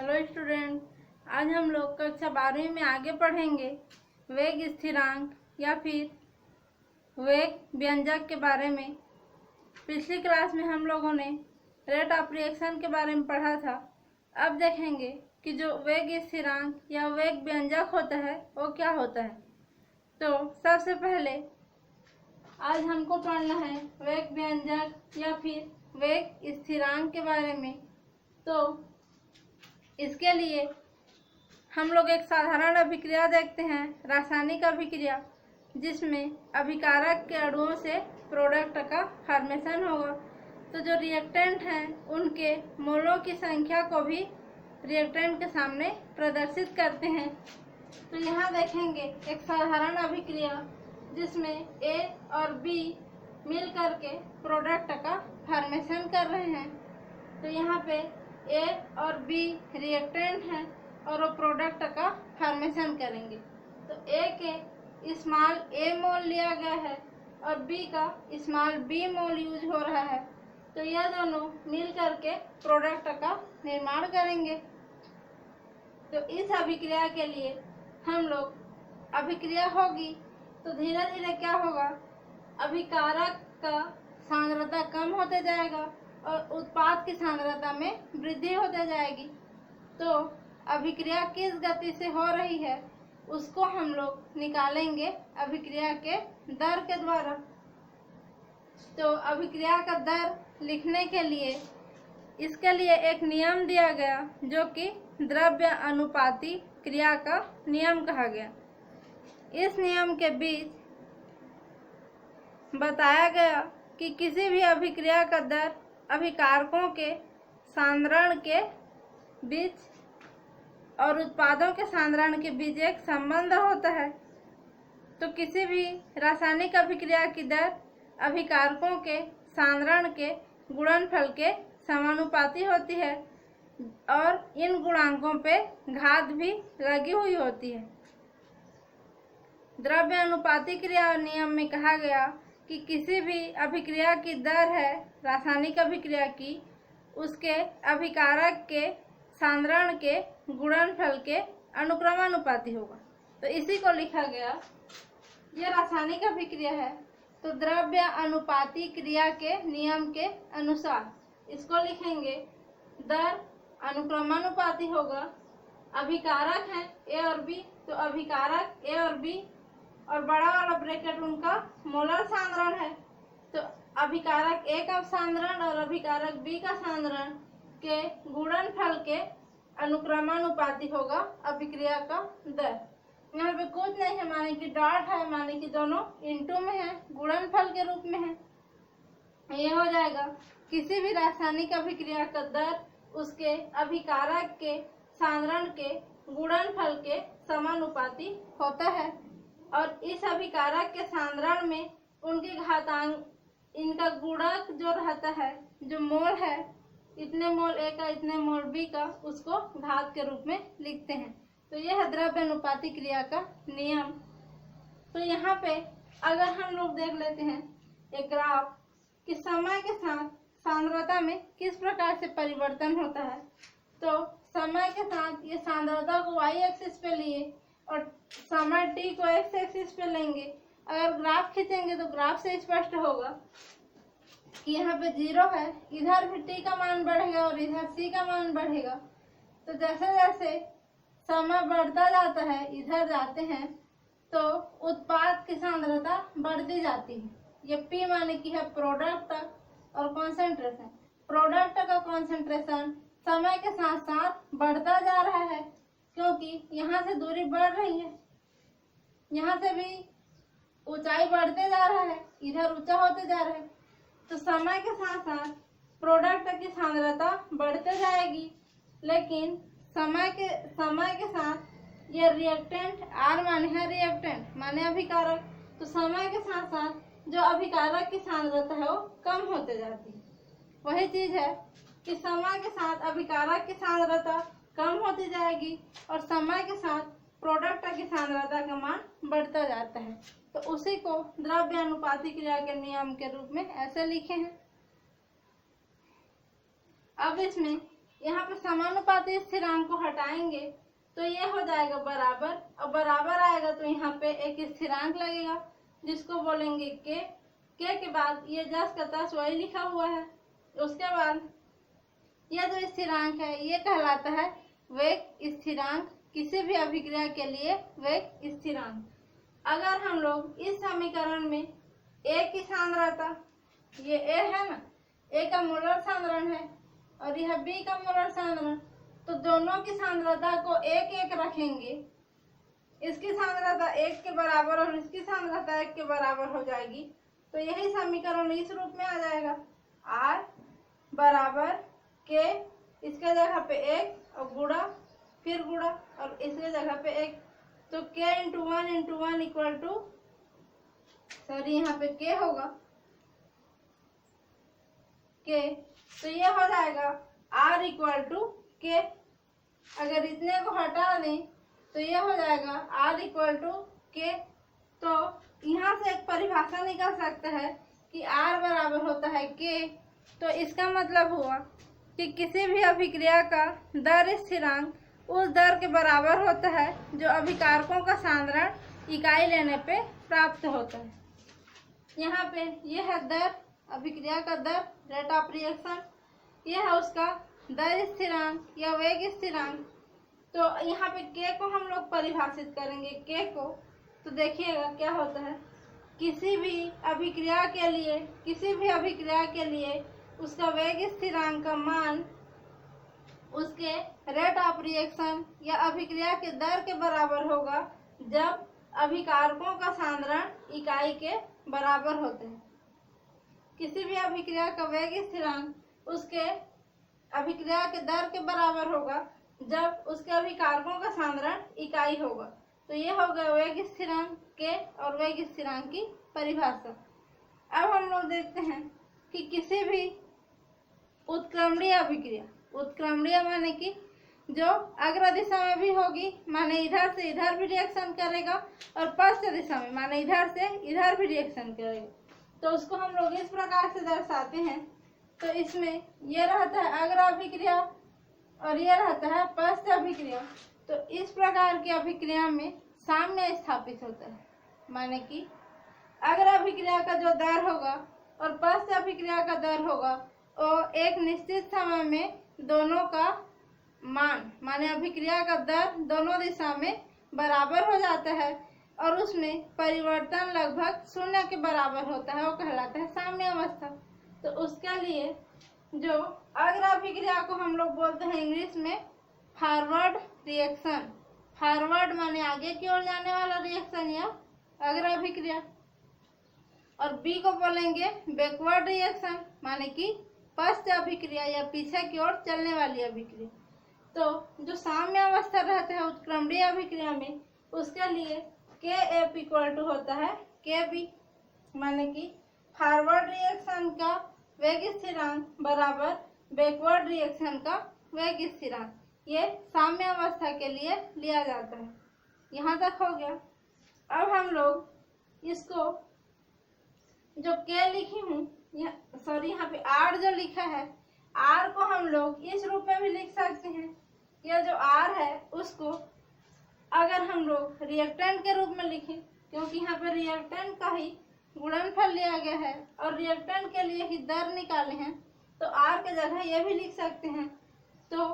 Hello student, आज हम लोग कक्षा 12वीं में आगे पढ़ेंगे वेग स्थिरांक या फिर वेग व्यंजक के बारे में। पिछली क्लास में हम लोगों ने रेट ऑफ रिएक्शन के बारे में पढ़ा था। अब देखेंगे कि जो वेग स्थिरांक या वेग व्यंजक होता है वो क्या होता है। तो सबसे पहले आज हमको पढ़ना है वेग व्यंजक या फिर वेग स्थिरांक के बारे में। तो इसके लिए हम लोग एक साधारण अभिक्रिया देखते हैं, रासायनिक अभिक्रिया, जिसमें अभिकारक के अणुओं से प्रोडक्ट का फॉर्मेशन होगा। तो जो रिएक्टेंट हैं उनके मोलों की संख्या को भी रिएक्टेंट के सामने प्रदर्शित करते हैं। तो यहाँ देखेंगे एक साधारण अभिक्रिया जिसमें A और B मिल करके प्रोडक्ट का फॉर्मेशन कर रहे हैं। तो यहाँ पे A और B रिएक्टेंट हैं और वो प्रोडक्ट का फॉर्मेशन करेंगे। तो A के स्मॉल a मोल लिया गया है और B का स्मॉल b मोल यूज हो रहा है। तो यह दोनों मिल करके प्रोडक्ट का निर्माण करेंगे। तो इस अभिक्रिया के लिए हम लोग अभिक्रिया होगी तो धीरे धीरे क्या होगा, अभिकारक का सांद्रता कम होते जाएगा और उत्पाद की सांद्रता में वृद्धि होते जाएगी। तो अभिक्रिया किस गति से हो रही है उसको हम लोग निकालेंगे अभिक्रिया के दर के द्वारा। तो अभिक्रिया का दर लिखने के लिए इसके लिए एक नियम दिया गया जो कि द्रव्य अनुपाती क्रिया का नियम कहा गया। इस नियम के बीच बताया गया कि किसी भी अभिक्रिया का दर अभिकारकों के सांद्रण के बीच और उत्पादों के सांद्रण के बीच एक संबंध होता है। तो किसी भी रासायनिक अभिक्रिया की दर अभिकारकों के सांद्रण के गुणनफल के समानुपाती होती है और इन गुणांकों पे घात भी लगी हुई होती है। द्रव्य अनुपाती क्रिया नियम में कहा गया कि किसी भी अभिक्रिया की दर है रासायनिक अभिक्रिया की, उसके अभिकारक के सांद्रण के गुणनफल के अनुक्रमानुपाती होगा। तो इसी को लिखा गया, यह रासायनिक अभिक्रिया है तो द्रव्य अनुपाती क्रिया के नियम के अनुसार इसको लिखेंगे दर अनुक्रमानुपाती होगा। अभिकारक है A और B, तो अभिकारक A और B और बड़ा वाला ब्रैकेट उनका मोलर सांद्रण है। तो अभिकारक A का सांद्रण और अभिकारक B का सांद्रण के गुणनफल के अनुक्रमानुपाती होगा अभिक्रिया का दर। यहाँ पे कुछ नहीं है, माने कि डॉट है, माने कि दोनों इनटू में है, गुणनफल के रूप में है। ये हो जाएगा किसी भी रासायनिक अभिक्रिया का दर उसके अभिकारक के सांद्रण के गुणनफल के समानुपाती होता है। और इस अभिकारक के सांद्रण में उनके घातांक, इनका गुणक जो रहता है, जो मोल है, इतने मोल A का इतने मोल B का, उसको घात के रूप में लिखते हैं। तो यह है द्रव्य अनुपाती क्रिया का नियम। तो यहाँ पे अगर हम लोग देख लेते हैं एक ग्राफ कि समय के साथ सांद्रता में किस प्रकार से परिवर्तन होता है। तो समय के साथ ये सांद्रता को y एक्सिस पे लिए और समय t को x एक्सिस पे लेंगे। अगर ग्राफ खींचेंगे तो ग्राफ से स्पष्ट होगा कि यहाँ पे 0 है, इधर भी t का मान बढ़ेगा और इधर c का मान बढ़ेगा। तो जैसे जैसे समय बढ़ता जाता है, इधर जाते हैं, तो उत्पाद की सांद्रता बढ़ती जाती है। ये P माने की है प्रोडक्ट और कॉन्सेंट्रेशन। प्रोडक्ट का कॉन्सेंट्रेशन समय के साथ साथ बढ़ता जा रहा है क्योंकि यहाँ से दूरी बढ़ रही है, यहाँ से भी ऊंचाई बढ़ते जा रहा है, इधर ऊंचा होते जा रहा है। तो समय के साथ साथ प्रोडक्ट की सांद्रता बढ़ते जाएगी, लेकिन समय के साथ ये रिएक्टेंट R माने है रिएक्टेंट माने अभिकारक, तो समय के साथ साथ जो अभिकारक की सांद्रता है वो कम होते जाती है। वही चीज है कि समय के साथ अभिकारक की सांद्रता कम होती जाएगी और समय के साथ प्रोडक्ट की सांद्रता का मान बढ़ता जाता है। तो उसी को द्रव्य अनुपाती क्रिया के नियम के रूप में ऐसे लिखे हैं। अब इसमें यहाँ पे समानुपाती स्थिरांक को हटाएंगे तो ये हो जाएगा बराबर, और बराबर आएगा तो यहाँ पे एक स्थिरांक लगेगा जिसको बोलेंगे के के बाद ये जस का तस वही लिखा हुआ है। उसके बाद यह जो स्थिरांक है ये कहलाता है वेग स्थिरांक, किसी भी अभिक्रिया के लिए वेग स्थिरांक। अगर हम लोग इस समीकरण में ए की सांद्रता, ये ए है ना, ए का मोलर सांद्रण है और यह बी का मोलर सांद्रण, तो दोनों की सांद्रता को एक एक रखेंगे। इसकी सांद्रता 1 के बराबर और इसकी सांद्रता 1 के बराबर हो जाएगी, तो यही समीकरण इस रूप में आ जाएगा। R बराबर के, इसके जगह पे 1 और गुणा, फिर गुणा और इसके जगह पे 1, तो k into 1 equal to, sorry यहाँ पे k होगा k, तो ये हो जाएगा R इक्वल टू के। अगर इतने को हटा दें तो ये हो जाएगा R इक्वल टू के। तो यहाँ से एक परिभाषा निकल सकता है कि R बराबर होता है के। तो इसका मतलब हुआ कि किसी भी अभिक्रिया का दर स्थिरांक उस दर के बराबर होता है जो अभिकारकों का सांद्रण इकाई लेने पे प्राप्त होता है। यहाँ पे यह है दर, अभिक्रिया का दर, रेट ऑफ रिएक्शन, यह है उसका दर स्थिरांक या वेग स्थिरांक। तो यहाँ पे के को हम लोग परिभाषित करेंगे, के को, तो देखिएगा क्या होता है। किसी भी अभिक्रिया के लिए उसका वेग स्थिरांक का मान उसके रेट ऑफ रिएक्शन या अभिक्रिया के दर के बराबर होगा जब अभिकारकों का सांद्रण इकाई के बराबर होते हैं। किसी भी अभिक्रिया का वेग स्थिरांक उसके अभिक्रिया के दर के बराबर होगा जब उसके अभिकारकों का सांद्रण इकाई होगा। तो ये हो गया वेग स्थिरांक के और वेग स्थिरांक की परिभाषा। अब हम लोग देखते हैं कि किसी भी उत्क्रमणीय अभिक्रिया, उत्क्रमणीय माने कि जो अग्र दिशा में भी होगी, माने इधर से इधर भी रिएक्शन करेगा, और पश्च दिशा में माने इधर से इधर भी रिएक्शन करेगा, तो उसको हम लोग इस प्रकार से दर्शाते हैं। तो इसमें ये रहता है अग्र अभिक्रिया और ये रहता है पश्च अभिक्रिया। तो इस प्रकार की अभिक्रिया में साम्य स्थापित होता है, माने कि अग्र अभिक्रिया का जो दर होगा और पश्च अभिक्रिया का दर होगा वो एक निश्चित समय में दोनों का मान, माने अभिक्रिया का दर दोनों दिशा में बराबर हो जाता है और उसमें परिवर्तन लगभग शून्य के बराबर होता है, वो कहलाता है साम्य अवस्था। तो उसके लिए जो अग्र अभिक्रिया को हम लोग बोलते हैं इंग्लिश में फॉरवर्ड रिएक्शन, फॉरवर्ड माने आगे की ओर जाने वाला रिएक्शन या अग्र अभिक्रिया, और बी को बोलेंगे बैकवर्ड रिएक्शन, माने कि पश्च अभिक्रिया या पीछे की ओर चलने वाली अभिक्रिया। तो जो साम्य अवस्था रहता है उत्क्रमणीय अभिक्रिया में, उसके लिए के एफ इक्वल टू होता है के बी, माने कि फॉरवर्ड रिएक्शन का वेग स्थिरांक बराबर बैकवर्ड रिएक्शन का वेग स्थिरांक। ये साम्य अवस्था के लिए लिया जाता है। यहाँ तक हो गया। अब हम लोग इसको जो के लिखी हूँ, सॉरी यहाँ पे आर जो लिखा है, आर को हम लोग इस रूप में भी लिख सकते हैं। यह जो आर है उसको अगर हम लोग रिएक्टेंट के रूप में लिखें, क्योंकि यहाँ पे रिएक्टेंट का ही गुणनफल लिया गया है और रिएक्टेंट के लिए ही दर निकाले हैं, तो आर के जगह ये भी लिख सकते हैं। तो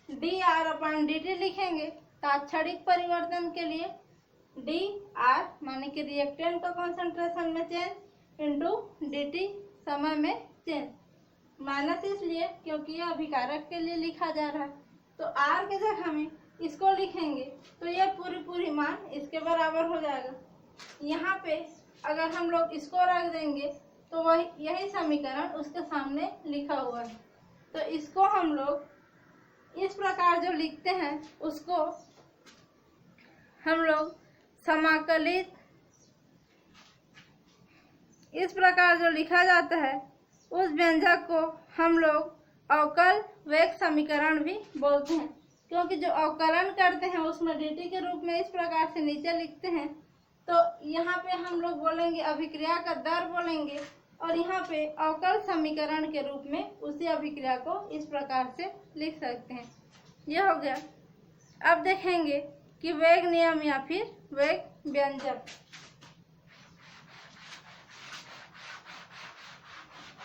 D R upon D T लिखेंगे तात्क्षणिक परिवर्तन के लिए, डी आर माने कि रिएक्टेंट का कॉन्सेंट्रेशन में चेंज इंटू डी टी समय में चेंज, माइनस इसलिए क्योंकि यह अभिकारक के लिए लिखा जा रहा है। तो आर के जगह में इसको लिखेंगे तो यह पूरी मान इसके बराबर हो जाएगा। यहाँ पे अगर हम लोग इसको रख देंगे तो वही यही समीकरण उसके सामने लिखा हुआ है। तो इसको हम लोग इस प्रकार जो लिखते हैं उसको हम लोग समाकलित, इस प्रकार जो लिखा जाता है उस व्यंजक को हम लोग अवकल वेग समीकरण भी बोलते हैं, क्योंकि जो अवकलन करते हैं उसमें dt के रूप में इस प्रकार से नीचे लिखते हैं। तो यहाँ पे हम लोग बोलेंगे अभिक्रिया का दर बोलेंगे और यहाँ पे अवकल समीकरण के रूप में उसी अभिक्रिया को इस प्रकार से लिख सकते हैं। यह हो गया। अब देखेंगे कि वेग नियम या फिर वेग व्यंजक।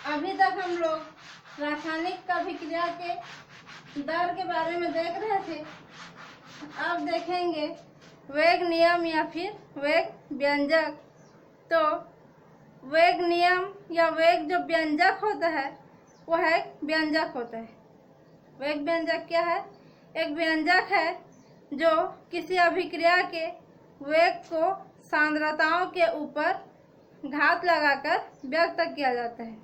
अभी तक हम लोग रासायनिक अभिक्रिया के दर के बारे में देख रहे थे। अब देखेंगे वेग नियम या फिर वेग व्यंजक। तो वेग नियम या वेग जो व्यंजक होता है वह एक व्यंजक होता है। वेग व्यंजक क्या है? एक व्यंजक है जो किसी अभिक्रिया के वेग को सांद्रताओं के ऊपर घात लगाकर व्यक्त किया जाता है।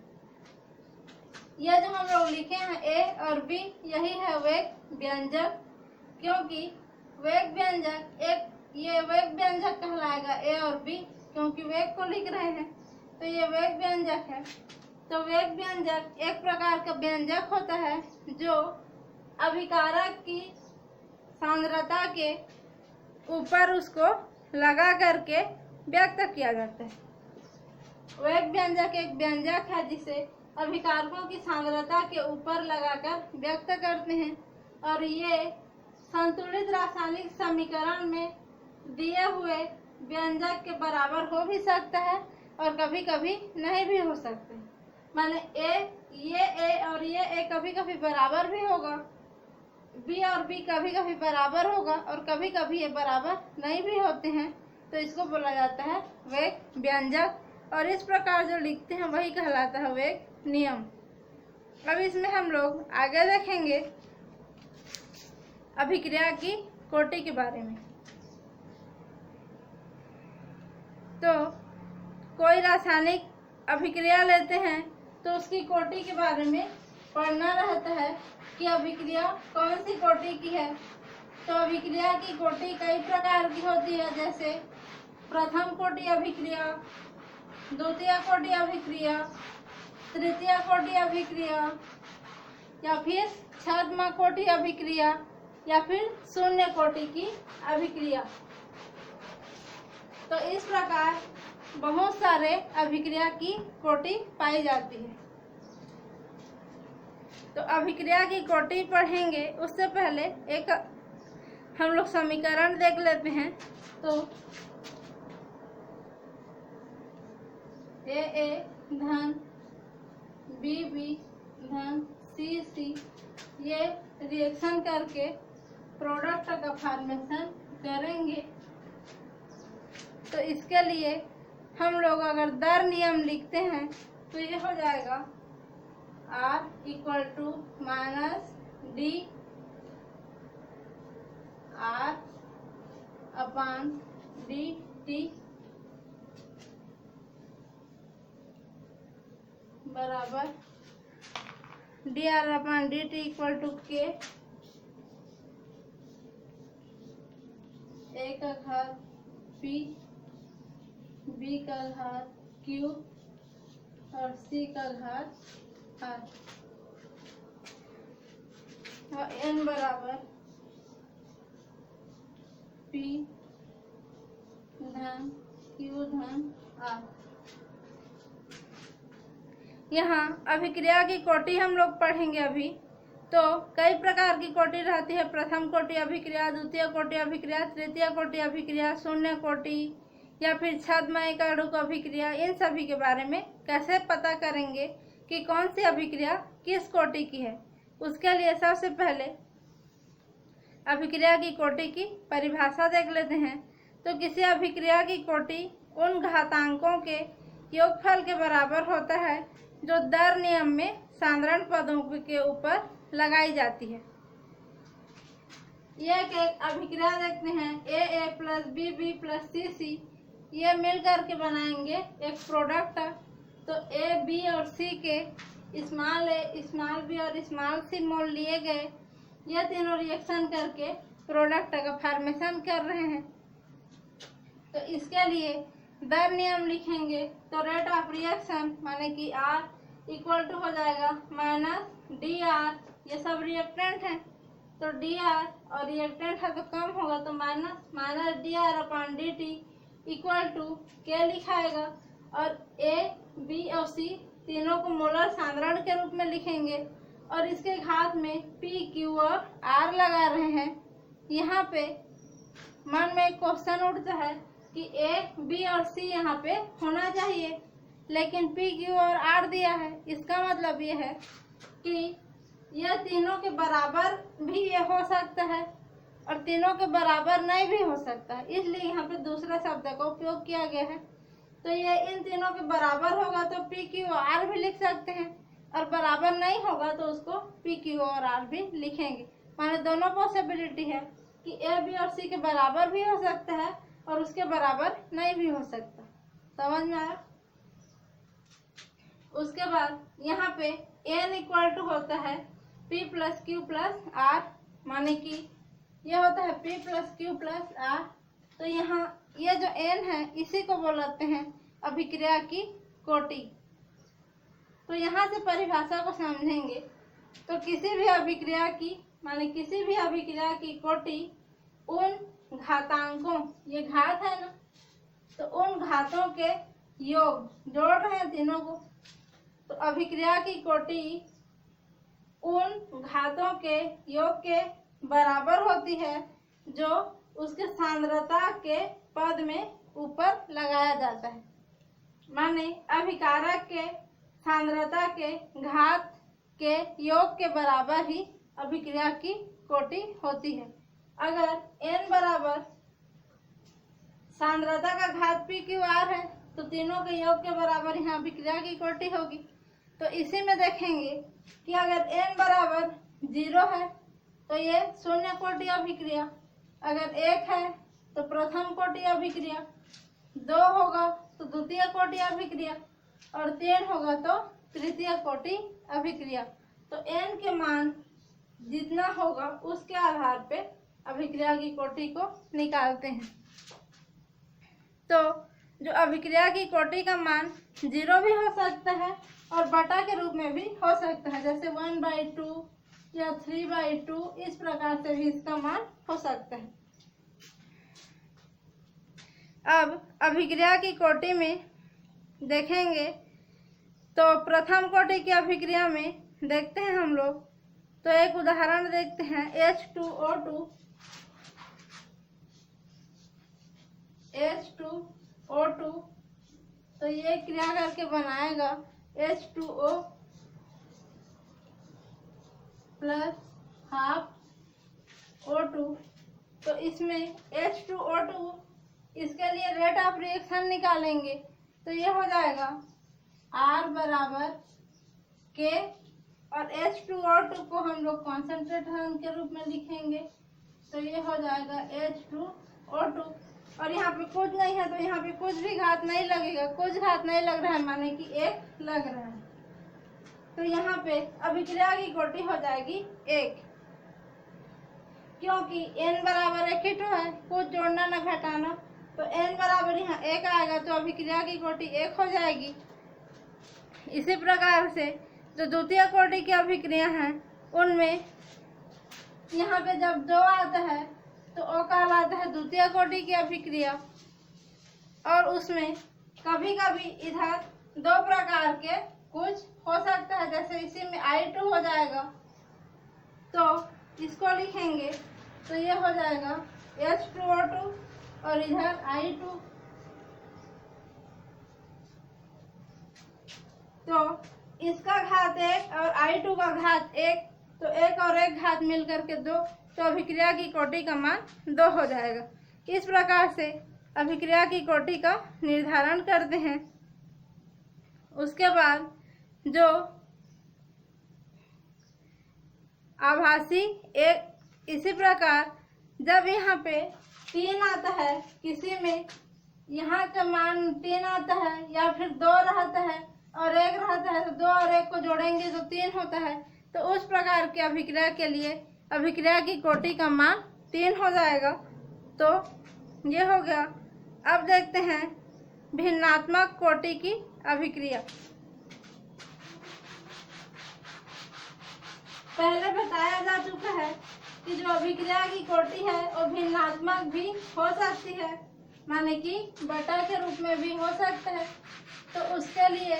यह जो हम लोग लिखे हैं ए और बी, यही है वेग व्यंजक। क्योंकि वेग व्यंजक ये वेग व्यंजक कहलाएगा ए और बी, क्योंकि वेग को लिख रहे हैं तो ये वेग व्यंजक है। तो वेग व्यंजक एक प्रकार का व्यंजक होता है जो अभिकारक की सांद्रता के ऊपर उसको लगा करके व्यक्त किया जाता है। वेग व्यंजक एक व्यंजक है जिसे अभिकारकों की सांद्रता के ऊपर लगाकर व्यक्त करते हैं और ये संतुलित रासायनिक समीकरण में दिए हुए व्यंजक के बराबर हो भी सकता है और कभी कभी नहीं भी हो सकते। माने ये और ये कभी कभी बराबर भी होगा, बी और बी कभी कभी बराबर होगा और कभी कभी ये बराबर नहीं भी होते हैं, तो इसको बोला जाता है वेग व्यंजक। और इस प्रकार जो लिखते हैं वही कहलाता है वेग नियम। अब इसमें हम लोग आगे देखेंगे अभिक्रिया की कोटि के बारे में। तो कोई रासायनिक अभिक्रिया लेते हैं तो उसकी कोटि के बारे में पढ़ना रहता है कि अभिक्रिया कौन सी कोटि की है। तो अभिक्रिया की कोटि कई प्रकार की होती है, जैसे प्रथम कोटि अभिक्रिया, द्वितीय कोटि अभिक्रिया, तृतीय कोटि अभिक्रिया, या फिर छद्म कोटि अभिक्रिया, या फिर शून्य कोटि की अभिक्रिया। तो इस प्रकार बहुत सारे अभिक्रिया की कोटि पाई जाती है। तो अभिक्रिया की कोटि पढ़ेंगे उससे पहले एक हम लोग समीकरण देख लेते हैं। तो ए धन बी धन सी ये रिएक्शन करके प्रोडक्ट का फॉर्मेशन करेंगे। तो इसके लिए हम लोग अगर दर नियम लिखते हैं तो ये हो जाएगा R = -d R/dt बराबर dR/dt = K A का घात P B का घात Q और C का घात R और N बराबर P धन Q धन R। यहाँ अभिक्रिया की कोटि हम लोग पढ़ेंगे अभी। तो कई प्रकार की कोटि रहती है। प्रथम कोटि अभिक्रिया, द्वितीय कोटि अभिक्रिया, तृतीय कोटि अभिक्रिया, शून्य कोटि या फिर छद्म एकाणुक अभिक्रिया। इन सभी के बारे में कैसे पता करेंगे कि कौन सी अभिक्रिया किस कोटि की है? उसके लिए सबसे पहले अभिक्रिया की कोटि की परिभाषा देख लेते हैं। तो किसी अभिक्रिया की कोटि उन घातांकों के योगफल के बराबर होता है जो दर नियम में साधारण पदों के ऊपर लगाई जाती है। यह एक अभिक्रिया देखते हैं A + B + C ये मिल करके बनाएंगे एक प्रोडक्ट। तो A, B और C के स्मॉल a, स्मॉल b और स्मॉल c मोल लिए गए। यह तीनों रिएक्शन करके प्रोडक्ट का फॉर्मेशन कर रहे हैं। तो इसके लिए दर नियम लिखेंगे। तो रेट ऑफ रिएक्शन माने कि R = हो जाएगा -dR। ये सब रिएक्टेंट हैं तो dR और रिएक्टेंट है तो कम होगा तो -dR/dt = K लिखाएगा। और ए, बी और सी तीनों को मोलर सांद्रण के रूप में लिखेंगे और इसके घात में पी, क्यू और आर लगा रहे हैं। यहाँ पे मन में एक क्वेश्चन उठता है कि ए, बी और सी यहाँ पे होना चाहिए, लेकिन पी, क्यू और आर दिया है। इसका मतलब ये है कि यह तीनों के बराबर भी ये हो सकता है और तीनों के बराबर नहीं भी हो सकता है, इसलिए यहाँ पे दूसरे शब्द का उपयोग किया गया है। तो ये इन तीनों के बराबर होगा तो पी, क्यू, आर भी लिख सकते हैं और बराबर नहीं होगा तो उसको पी, क्यू और आर भी लिखेंगे। माने दोनों पॉसिबिलिटी है कि ए, बी और सी के बराबर भी हो सकता है और उसके बराबर नहीं भी हो सकता। समझ में आया? उसके बाद यहाँ पे n इक्वल टू होता है p plus Q plus R, माने कि यह होता है p plus Q plus R. तो यहाँ ये जो n है इसी को बोलते हैं अभिक्रिया की कोटि। तो यहाँ से परिभाषा को समझेंगे तो किसी भी अभिक्रिया की, माने किसी भी अभिक्रिया की कोटि उन घातांकों, ये घात है ना, तो उन घातों के योग जोड़ रहे हैं तीनों को। तो अभिक्रिया की कोटि उन घातों के योग के बराबर होती है जो उसके सांद्रता के पद में ऊपर लगाया जाता है। माने अभिकारक के सांद्रता के घात के योग के बराबर ही अभिक्रिया की कोटि होती है। अगर n बराबर सांद्रता का घात पी, क्यू, आर है तो तीनों के योग के बराबर यहाँ अभिक्रिया की कोटि होगी। तो इसी में देखेंगे कि अगर n बराबर 0 है तो ये शून्य कोटि अभिक्रिया, अगर 1 है तो प्रथम कोटि अभिक्रिया, 2 होगा तो द्वितीय कोटि अभिक्रिया और 3 होगा तो तृतीय कोटि अभिक्रिया। तो n के मान जितना होगा उसके आधार पे अभिक्रिया की कोटि को निकालते हैं। तो जो अभिक्रिया की कोटि का मान 0 भी हो सकता है और बटा के रूप में भी हो सकता है, जैसे 1/2 या 3/2, इस प्रकार से भी इसका मान हो सकता है। अब अभिक्रिया की कोटि में देखेंगे तो प्रथम कोटि की अभिक्रिया में देखते हैं हम लोग। तो एक उदाहरण देखते हैं, H2O2, तो ये क्रिया करके बनाएगा H2O प्लस हाफ O2। तो इसमें H2O2 इसके लिए रेट ऑफ रिएक्शन निकालेंगे तो ये हो जाएगा R बराबर K और H2O2 को हम लोग कॉन्सेंट्रेशन के रूप में लिखेंगे तो ये हो जाएगा H2O2। और यहाँ पे कुछ नहीं है तो यहाँ पे कुछ भी घात नहीं लगेगा, कुछ घात नहीं लग रहा है माने कि 1 लग रहा है। तो यहाँ पे अभिक्रिया की कोटि हो जाएगी 1, क्योंकि n बराबर 1 ही तो है, कुछ जोड़ना न घटाना। तो n बराबर यहाँ 1 आएगा तो अभिक्रिया की कोटि 1 हो जाएगी। इसी प्रकार से जो द्वितीय कोटि की अभिक्रिया हैं उनमें यहाँ पे जब 2 आता है तो वो कहलाता है द्वितीय कोटि की अभिक्रिया। और उसमें कभी कभी इधर 2 प्रकार के कुछ हो सकता है, जैसे इसी में I2 हो जाएगा तो इसको लिखेंगे तो ये हो जाएगा H2O2 और इधर I2। तो इसका घात 1 और I2 का घात 1, तो 1 और 1 घात मिल करके 2, तो अभिक्रिया की कोटि का मान 2 हो जाएगा। इस प्रकार से अभिक्रिया की कोटि का निर्धारण करते हैं। उसके बाद जो आभासी एक, इसी प्रकार जब यहाँ पे 3 आता है, किसी में यहाँ का मान 3 आता है या फिर 2 रहता है और 1 रहता है तो 2 और 1 को जोड़ेंगे तो 3 होता है। तो उस प्रकार के अभिक्रिया के लिए अभिक्रिया की कोटि का मान 3 हो जाएगा। तो ये हो गया। अब देखते हैं भिन्नात्मक कोटि की अभिक्रिया। पहले बताया जा चुका है कि जो अभिक्रिया की कोटि है वो भिन्नात्मक भी हो सकती है, माने कि बटा के रूप में भी हो सकता है। तो उसके लिए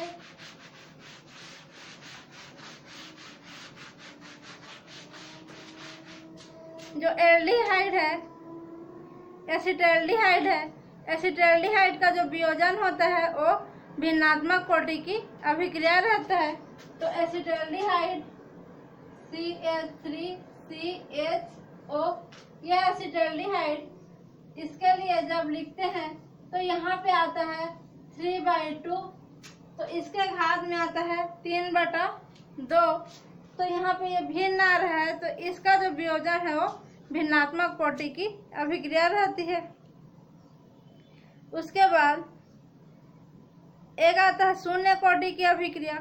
जो एल्डिहाइड है, एसिटाल्डिहाइड है, एसिटाल्डिहाइड का जो वियोजन होता है वो भिन्नात्मक कोटि की अभिक्रिया रहता है। तो एसिटाल्डिहाइड CH3CHO, यह एसिटाल्डिहाइड, इसके लिए जब लिखते हैं तो यहाँ पे आता है 3/2, तो इसके घात में आता है 3/2। तो यहाँ पे ये भिन्न आ रहा है, तो इसका जो वियोजन है वो भिन्नात्मक कोटि की अभिक्रिया रहती है। उसके बाद एक आता है शून्य कोटि की अभिक्रिया।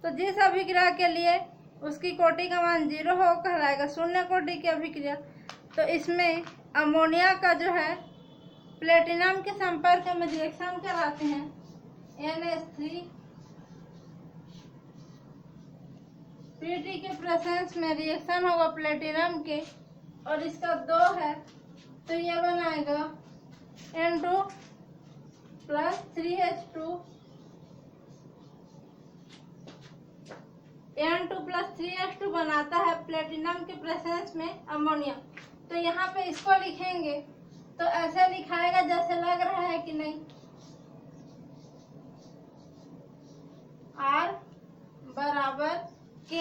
तो जिस अभिक्रिया के लिए उसकी कोटि का मान 0 हो कहलाएगा शून्य कोटि की अभिक्रिया। तो इसमें अमोनिया का जो है प्लेटिनम के संपर्क में रिएक्शन कराते हैं, NH3 Pt के प्रेजेंस में रिएक्शन होगा प्लेटिनम के, और इसका 2 है तो ये बनाएगा N2 + 3H2, N2 + 3H2 बनाता है प्लेटिनम के प्रेजेंस में अमोनिया। तो यहाँ पे इसको लिखेंगे तो ऐसे लिखाएगा जैसे लग रहा है कि नहीं, R = K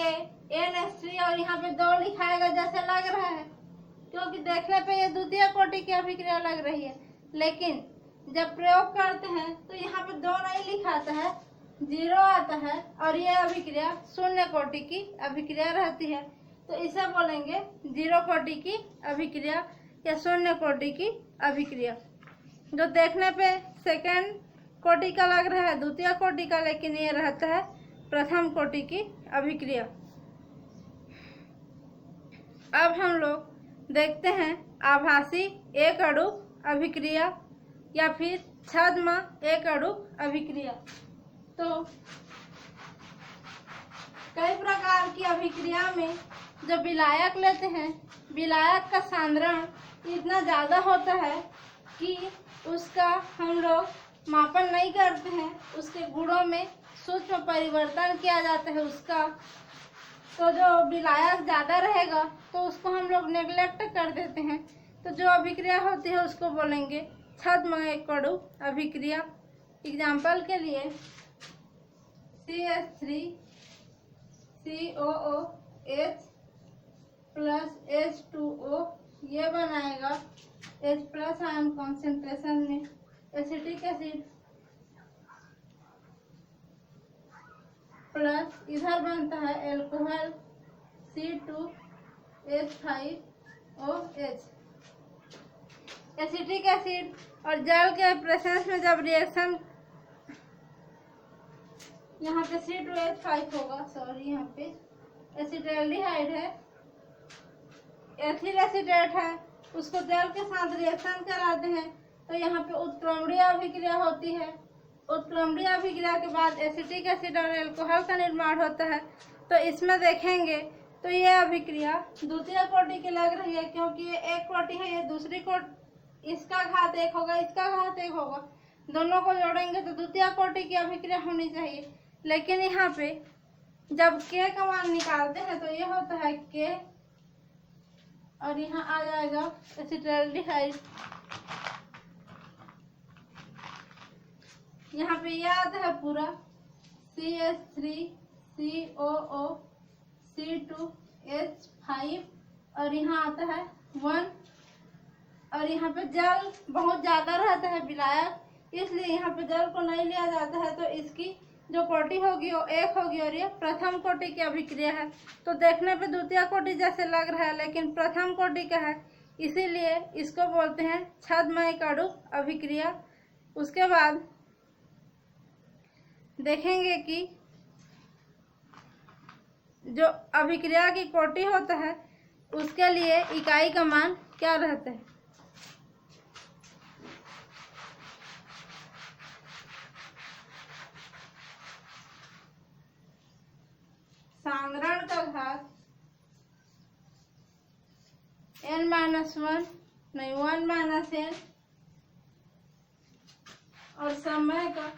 NH3, और यहाँ पे 2 लिखाएगा जैसे लग रहा है, क्योंकि देखने पे ये द्वितीय कोटि की अभिक्रिया लग रही है। लेकिन जब प्रयोग करते हैं तो यहाँ पे 2 नहीं लिखाता है, 0 आता है, और ये अभिक्रिया शून्य कोटि की अभिक्रिया रहती है। तो इसे बोलेंगे 0 कोटि की अभिक्रिया या शून्य कोटि की अभिक्रिया। जो देखने पे सेकंड कोटि का लग रहा है, द्वितीय कोटि का, लेकिन ये रहता है प्रथम कोटि की अभिक्रिया। अब हम लोग देखते हैं आभासी एक अणु अभिक्रिया या फिर छद्म एक अणु अभिक्रिया। तो कई प्रकार की अभिक्रिया में जो विलायक लेते हैं, विलायक का सांद्रण इतना ज़्यादा होता है कि उसका हम लोग मापन नहीं करते हैं, उसके गुणों में सूक्ष्म परिवर्तन किया जाता है उसका। तो जो विलायक ज़्यादा रहेगा तो उसको हम लोग नेग्लेक्ट कर देते हैं। तो जो अभिक्रिया होती है उसको बोलेंगे छद्म एक अणु अभिक्रिया। एग्जाम्पल के लिए CH3COOH + H2O, ये बनाएगा H+ आयन कॉन्सेंट्रेशन में एसिटिक एसिड, प्लस इधर बनता है एल्कोहल C2H5OH। एसिटिक एसिड और जल के प्रेजेंस में जब रिएक्शन, यहाँ पे C2H5 होगा, सॉरी यहाँ पे एसिटाल्डिहाइड है, एथिल एसीटेट है, उसको जल के साथ रिएक्शन कराते हैं तो यहाँ पे उत्क्रमणीय अभिक्रिया होती है। उत्क्रमणीय अभिक्रिया के बाद एसिटिक एसिड और एल्कोहल का निर्माण होता है। तो इसमें देखेंगे तो ये अभिक्रिया द्वितीय कोटि की लग रही है, क्योंकि ये एक कोटि है, ये दूसरी कोटि, इसका घात 1 होगा, इसका घात 1 होगा, दोनों को जोड़ेंगे तो द्वितीय कोटि की अभिक्रिया होनी चाहिए। लेकिन यहाँ पे जब K का मान निकालते हैं तो ये होता है K, और यहाँ आ जाएगा एसिटाल्डिहाइड, यहाँ पे यह आता है पूरा CH3COOC2H5, और यहाँ आता है 1, और यहाँ पे जल बहुत ज़्यादा रहता है विलायक, इसलिए यहाँ पे जल को नहीं लिया जाता है। तो इसकी जो कोटि होगी वो 1 होगी, और ये प्रथम कोटि की अभिक्रिया है। तो देखने पे द्वितीय कोटि जैसे लग रहा है लेकिन प्रथम कोटि का है, इसीलिए इसको बोलते हैं छद्म एक अणु अभिक्रिया। उसके बाद देखेंगे कि जो अभिक्रिया की कोटि होता है उसके लिए इकाई का मान क्या रहता है। सांद्रण का घात n-1 नहीं 1 - n, और समय का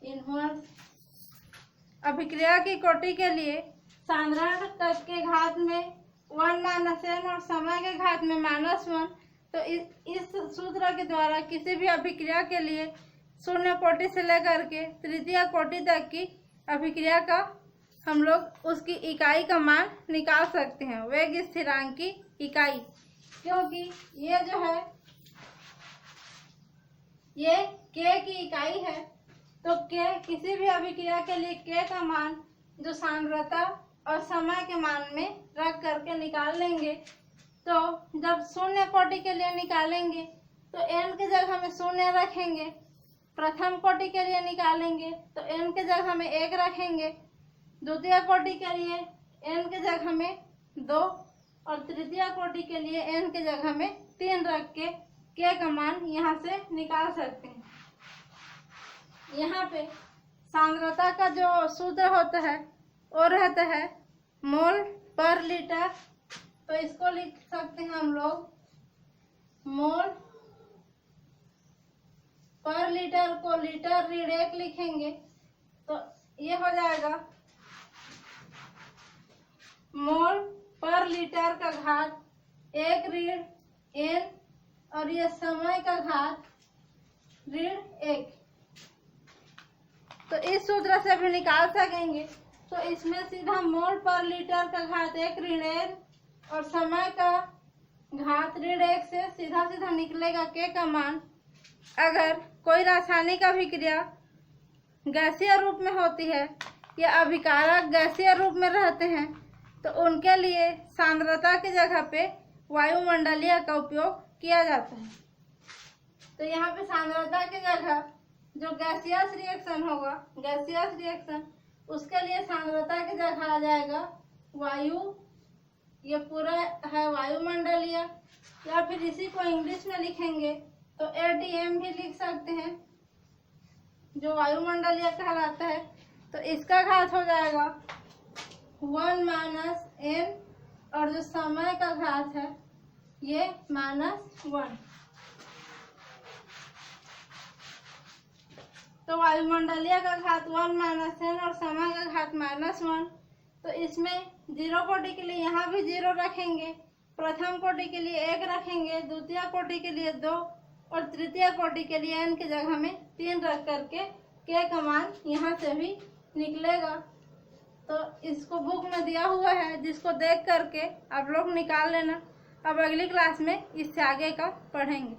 इनवर्स। अभिक्रिया की कोटि के लिए साधारण के घात में 1 - n और समय के घात में -1। तो इस सूत्र के द्वारा किसी भी अभिक्रिया के लिए शून्य कोटि से लेकर के तृतीय कोटि तक की अभिक्रिया का हम लोग उसकी इकाई का मान निकाल सकते हैं, वेग स्थिरांक की इकाई। क्योंकि ये जो है ये k की इकाई है, तो k किसी भी अभिक्रिया के लिए k का मान जो सांद्रता और समय के मान में रख करके निकाल लेंगे। तो जब शून्य कोटि के लिए निकालेंगे तो n की जगह में 0 रखेंगे, प्रथम कोटि के लिए निकालेंगे तो n की जगह में 1 रखेंगे, द्वितीय कोटि के लिए n की जगह में 2 और तृतीय कोटि के लिए n की जगह में 3 रख के k का मान यहाँ से निकाल सकते हैं। यहाँ पे सांद्रता का जो सूत्र होता है वो रहता है मोल पर लीटर। तो इसको लिख सकते हैं हम लोग मोल पर लीटर को लीटर ऋण 1 लिखेंगे तो ये हो जाएगा मोल पर लीटर का घात 1 ऋण n और ये समय का घात ऋण 1। तो इस सूत्र से भी निकाल सकेंगे। तो इसमें सीधा मोल पर लीटर का घात 1 ऋण n और समय का घात ऋण 1 से सीधा सीधा निकलेगा k का मान। अगर कोई रासायनिक अभिक्रिया गैसीय रूप में होती है या अभिकारक गैसीय रूप में रहते हैं तो उनके लिए सांद्रता की जगह पे वायुमंडलीय का उपयोग किया जाता है। तो यहाँ पे सांद्रता की जगह जो गैसियस रिएक्शन होगा, गैसियस रिएक्शन, उसके लिए सांद्रता की जगह आ जाएगा वायु। ये पूरा है वायुमंडलीय, या फिर इसी को इंग्लिश में लिखेंगे तो ATM भी लिख सकते हैं, जो वायुमंडलीय कहलाता है। तो इसका घात हो जाएगा 1 - n और जो समय का घात है ये -1। तो वायुमंडलीय का घात 1 - n और समय का घात -1। तो इसमें 0 कोटि के लिए यहाँ भी 0 रखेंगे, प्रथम कोटि के लिए 1 रखेंगे, द्वितीय कोटि के लिए 2 और तृतीय कोटि के लिए n की जगह में 3 रख करके k का मान यहाँ से भी निकलेगा। तो इसको बुक में दिया हुआ है, जिसको देख करके आप लोग निकाल लेना। अब अगली क्लास में इससे आगे का पढ़ेंगे।